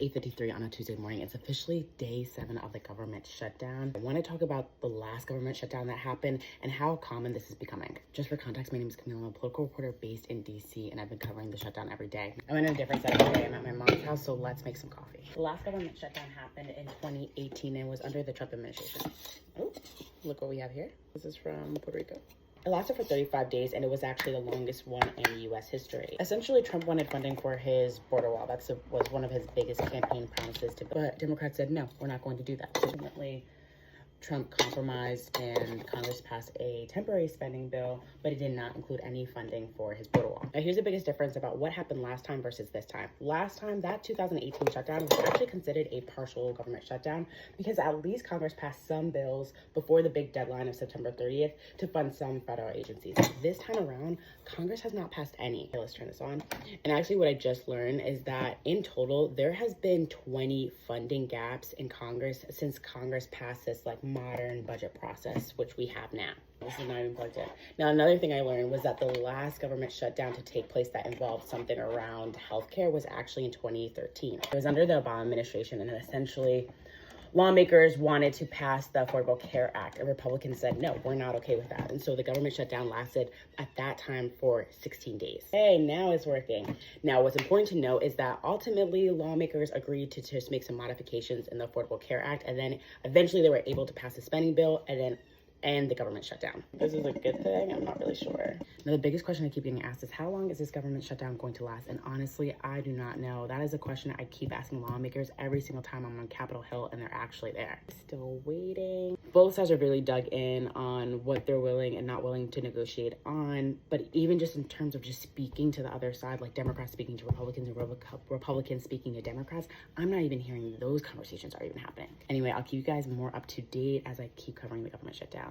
8:53 on a Tuesday morning. It's officially day 7 of the government shutdown. I want to talk about the last government shutdown that happened and how common this is becoming. Just for context, my name is Camille. I'm a political reporter based in DC, and I've been covering the shutdown every day. I'm in a different setup today. I'm at my mom's house, so let's make some coffee. The last government shutdown happened in 2018 and was under the Trump administration. Oh, look what we have here. This is from Puerto Rico. It lasted for 35 days, and it was actually the longest one in U.S. history. Essentially, Trump wanted funding for his border wall. That was one of his biggest campaign promises, but Democrats said, no, we're not going to do that. Ultimately, Trump compromised and Congress passed a temporary spending bill, but it did not include any funding for his border wall. Now, here's the biggest difference about what happened last time versus this time. Last time, that 2018 shutdown was actually considered a partial government shutdown because at least Congress passed some bills before the big deadline of September 30th to fund some federal agencies. This time around, Congress has not passed any. Okay, let's turn this on. And actually what I just learned is that in total, there has been 20 funding gaps in Congress since Congress passed this modern budget process, which we have now. This is not even plugged in. Now, another thing I learned was that the last government shutdown to take place that involved something around healthcare was actually in 2013. It was under the Obama administration, and essentially lawmakers wanted to pass the Affordable Care Act, and Republicans said, no, we're not okay with that. And so the government shutdown lasted at that time for 16 days. Hey, now it's working. Now, what's important to note is that ultimately lawmakers agreed to just make some modifications in the Affordable Care Act, and then eventually they were able to pass a spending bill and the government shutdown. This is a good thing? I'm not really sure. Now, the biggest question I keep getting asked is how long is this government shutdown going to last? And honestly, I do not know. That is a question I keep asking lawmakers every single time I'm on Capitol Hill and they're actually there. Still waiting. Both sides are really dug in on what they're willing and not willing to negotiate on. But even just in terms of just speaking to the other side, like Democrats speaking to Republicans and Republicans speaking to Democrats, I'm not even hearing those conversations are even happening. Anyway, I'll keep you guys more up to date as I keep covering the government shutdown.